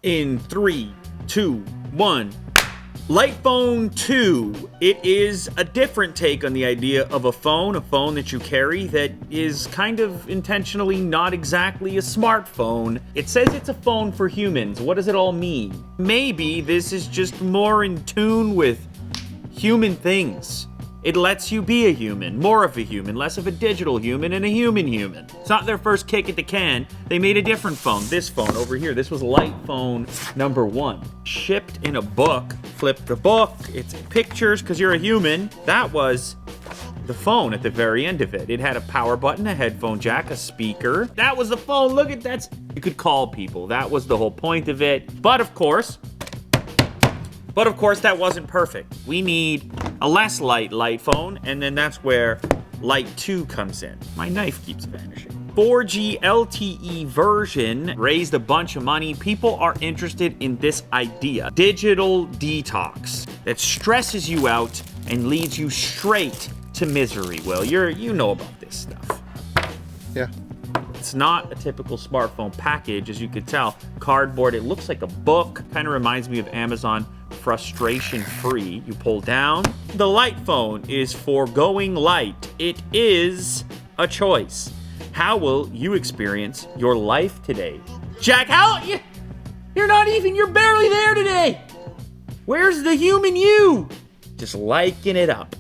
In 3, 2, 1. Light Phone 2. It is a different take on the idea of a phone that you carry that is kind of intentionally not exactly a smartphone. It says it's a phone for humans. What does it all mean? Maybe this is just more in tune with human things. It lets you be a human, more of a human, less of a digital human, and a human human. It's not their first kick at the can. They made a different phone, this phone over here. This was Light Phone number 1. Shipped in a book. Flip the book, it's pictures, because you're a human. That was the phone at the very end of it. It had a power button, a headphone jack, a speaker. That was the phone, look at that. You could call people, that was the whole point of it. But of course, that wasn't perfect. We need a less light phone, and then that's where Light 2 comes in. My knife keeps vanishing. 4G LTE version raised a bunch of money. People are interested in this idea. Digital detox that stresses you out and leads you straight to misery. Well, you know about this stuff. Yeah. It's not a typical smartphone package, as you could tell. Cardboard, it looks like a book. Kind of reminds me of Amazon Frustration Free. You pull down. The Light Phone is for going light. It is a choice. How will you experience your life today? Jack, you're barely there today. Where's the human you? Just liking it up.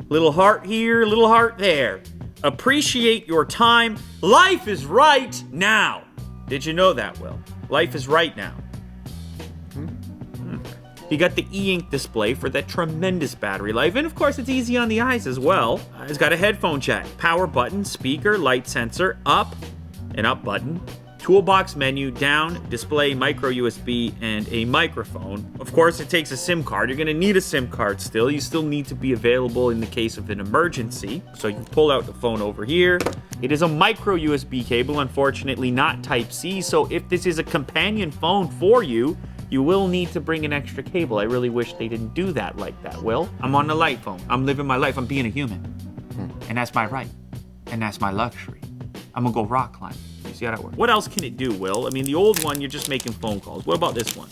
Little heart here, little heart there. Appreciate your time. Life is right now. Did you know that, Will? Life is right now. You got the e-ink display for that tremendous battery life, and of course it's easy on the eyes as well. It's got a headphone jack, power button, speaker, light sensor, up, an up button, toolbox menu, down, display, micro USB, and a microphone. Of course it takes a SIM card. You're gonna need a SIM card still. You still need to be available in the case of an emergency. So you pull out the phone over here. It is a micro USB cable, unfortunately not Type-C, so if this is a companion phone for you, you will need to bring an extra cable. I really wish they didn't do that like that, Will. I'm on the Light Phone. I'm living my life. I'm being a human. And that's my right. And that's my luxury. I'm gonna go rock climbing. You see how that works? What else can it do, Will? I mean, the old one, you're just making phone calls. What about this one?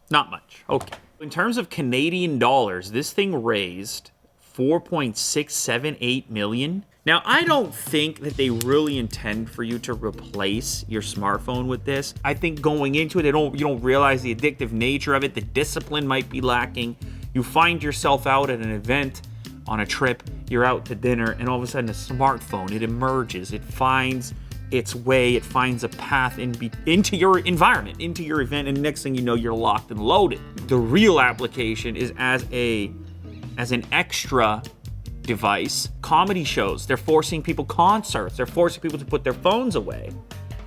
Not much. Okay. In terms of Canadian dollars, this thing raised $4.678 million. Now, I don't think that they really intend for you to replace your smartphone with this. I think going into it, you don't realize the addictive nature of it. The discipline might be lacking. You find yourself out at an event, on a trip, you're out to dinner, and all of a sudden a smartphone, it emerges. It finds its way. It finds a path into your environment, into your event, and next thing you know, you're locked and loaded. The real application is as an extra device. Comedy shows, they're forcing people, concerts, they're forcing people to put their phones away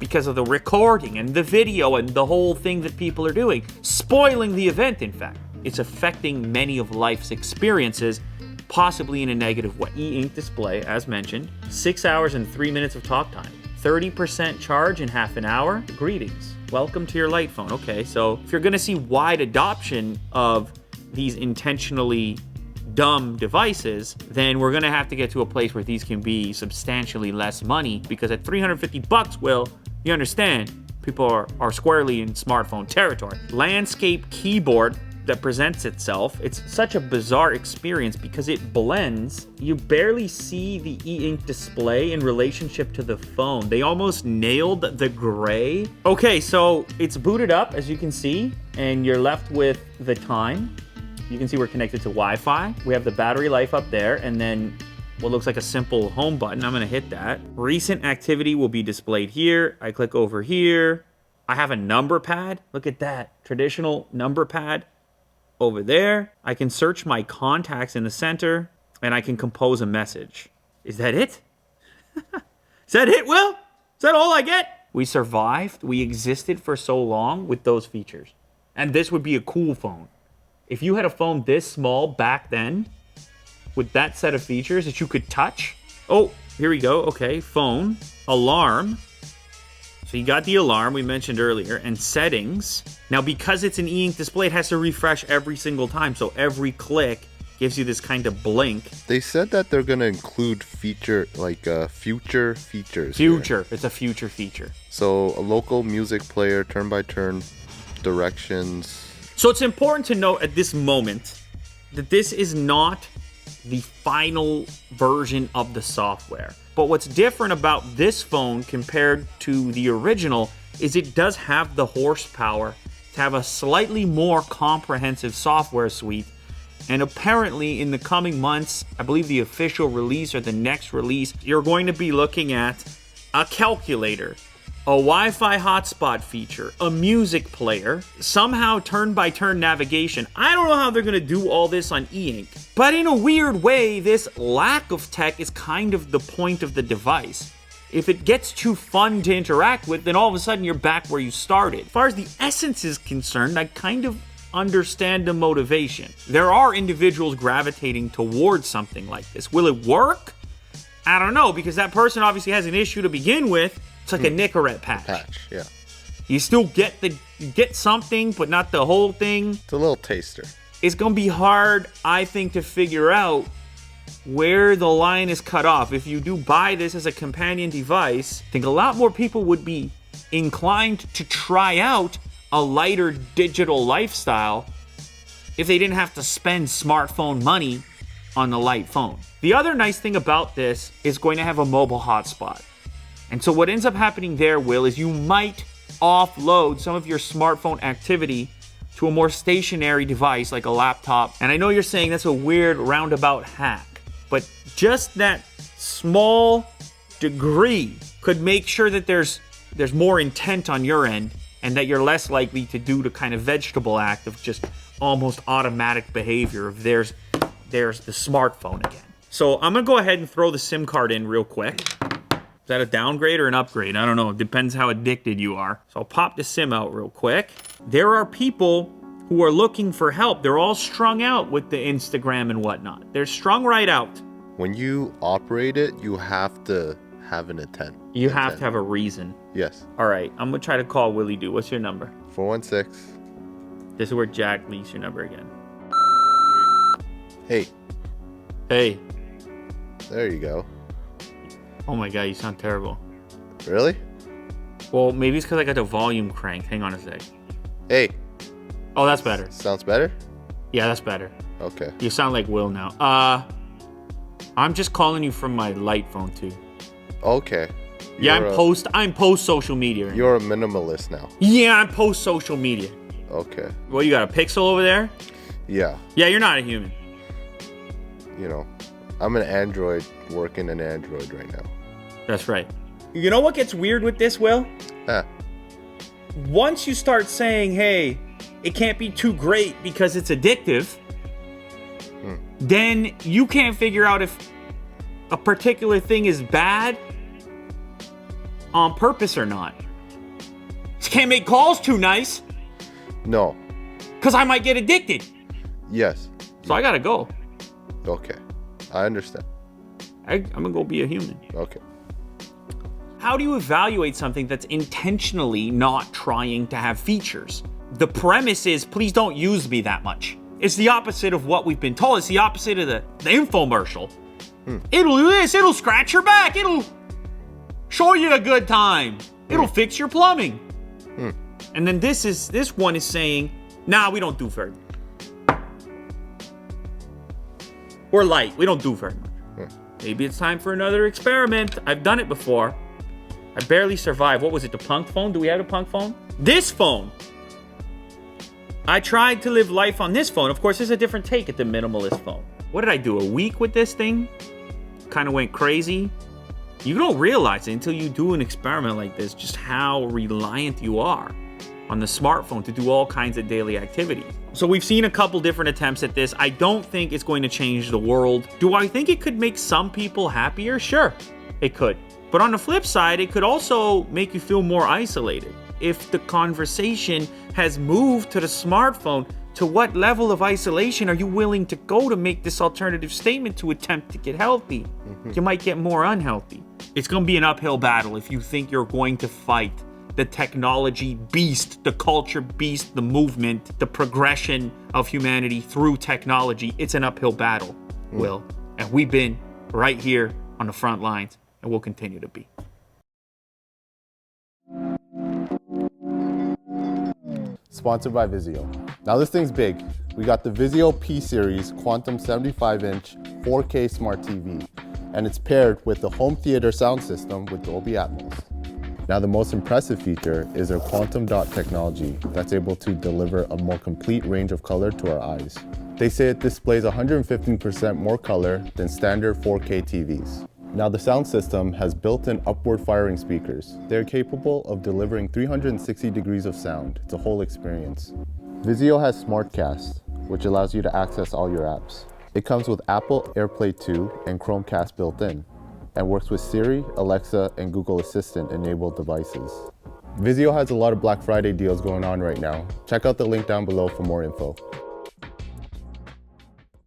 because of the recording and the video and the whole thing that people are doing, spoiling the event. In fact, it's affecting many of life's experiences, possibly in a negative way. E-ink display, as mentioned, 6 hours and 3 minutes of talk time, 30% charge in half an hour. Greetings, welcome to your Light Phone. Okay, so if you're gonna see wide adoption of these intentionally dumb devices, then we're gonna have to get to a place where these can be substantially less money, because at $350, Will, you understand, people are squarely in smartphone territory. Landscape keyboard that presents itself. It's such a bizarre experience because it blends. You barely see the e-ink display in relationship to the phone. They almost nailed the gray. Okay, so it's booted up, as you can see, and you're left with the time. You can see we're connected to Wi-Fi. We have the battery life up there, and then what looks like a simple home button. I'm gonna hit that. Recent activity will be displayed here. I click over here. I have a number pad. Look at that, traditional number pad over there. I can search my contacts in the center, and I can compose a message. Is that it? Is that it, Will? Is that all I get? We survived. We existed for so long with those features. And this would be a cool phone. If you had a phone this small back then, with that set of features that you could touch. Oh, here we go. Okay, phone, alarm. So you got the alarm we mentioned earlier, and settings. Now, because it's an e-ink display, it has to refresh every single time. So every click Gives you this kind of blink. They said that they're going to include future features. Future. It's a future feature. So a local music player, turn-by-turn directions. So it's important to note at this moment that this is not the final version of the software. But what's different about this phone compared to the original is it does have the horsepower to have a slightly more comprehensive software suite. And apparently in the coming months, I believe the official release or the next release, you're going to be looking at a calculator, a Wi-Fi hotspot feature, a music player, somehow turn-by-turn navigation. I don't know how they're going to do all this on e-ink, but in a weird way, this lack of tech is kind of the point of the device. If it gets too fun to interact with, then all of a sudden you're back where you started. As far as the essence is concerned, I kind of understand the motivation. There are individuals gravitating towards something like this. Will it work? I don't know, because that person obviously has an issue to begin with. It's like a Nicorette patch. Yeah. You still get something, but not the whole thing. It's a little taster. It's gonna be hard, I think, to figure out where the line is cut off. If you do buy this as a companion device, I think a lot more people would be inclined to try out a lighter digital lifestyle if they didn't have to spend smartphone money on the light phone. The other nice thing about this is going to have a mobile hotspot. And so what ends up happening there, Will, is you might offload some of your smartphone activity to a more stationary device like a laptop. And I know you're saying that's a weird roundabout hack, but just that small degree could make sure that there's more intent on your end and that you're less likely to do the kind of vegetable act of just almost automatic behavior of there's the smartphone again. So I'm gonna go ahead and throw the SIM card in real quick. Is that a downgrade or an upgrade? I don't know. It depends how addicted you are. So I'll pop the SIM out real quick. There are people who are looking for help. They're all strung out with the Instagram and whatnot. They're strung right out. When you operate it, you have to have an intent. You have to have a reason. Yes. All right. I'm going to try to call Willie Doo. What's your number? 416. This is where Jack leaves your number again. Hey. Hey. There you go. Oh my God, you sound terrible. Really? Well, maybe it's because I got the volume cranked. Hang on a sec. Hey. Oh, that's better. Sounds better? Yeah, that's better. Okay. You sound like Will now. I'm just calling you from my light phone too. Okay. Yeah, I'm post social media. You're a minimalist now. Yeah, I'm post social media. Okay. Well, you got a Pixel over there? Yeah. Yeah, you're not a human. You know, I'm an Android working an Android right now. That's right. You know what gets weird with this, Will? Once you start saying, hey, it can't be too great because it's addictive, then you can't figure out if a particular thing is bad on purpose or not. Just can't make calls too nice. No. Because I might get addicted. Yes. So I gotta go. Okay. I understand. I'm gonna go be a human. Okay. How do you evaluate something that's intentionally not trying to have features? The premise is, please don't use me that much. It's the opposite of what we've been told. It's the opposite of the infomercial. It'll do this, it'll scratch your back, it'll show you a good time, it'll fix your plumbing. And then this one is saying, nah, we don't do very much. We're light, we don't do very much. Maybe it's time for another experiment. I've done it before. I barely survived. What was it, the punk phone? Do we have a punk phone? This phone. I tried to live life on this phone. Of course, there's a different take at the Minimalist Phone. What did I do, a week with this thing? Kind of went crazy. You don't realize it until you do an experiment like this, just how reliant you are on the smartphone to do all kinds of daily activities. So we've seen a couple different attempts at this. I don't think it's going to change the world. Do I think it could make some people happier? Sure, it could. But on the flip side, it could also make you feel more isolated. If the conversation has moved to the smartphone, to what level of isolation are you willing to go to make this alternative statement to attempt to get healthy? You might get more unhealthy. It's going to be an uphill battle if you think you're going to fight the technology beast, the culture beast, the movement, the progression of humanity through technology. It's an uphill battle, Will. And we've been right here on the front lines, and we'll continue to be. Sponsored by Vizio. Now this thing's big. We got the Vizio P-Series Quantum 75-inch 4K Smart TV, and it's paired with the home theater sound system with Dolby Atmos. Now the most impressive feature is their quantum dot technology that's able to deliver a more complete range of color to our eyes. They say it displays 115% more color than standard 4K TVs. Now the sound system has built-in upward firing speakers. They're capable of delivering 360 degrees of sound. It's a whole experience. Vizio has SmartCast, which allows you to access all your apps. It comes with Apple AirPlay 2 and Chromecast built in, and works with Siri, Alexa, and Google Assistant enabled devices. Vizio has a lot of Black Friday deals going on right now. Check out the link down below for more info.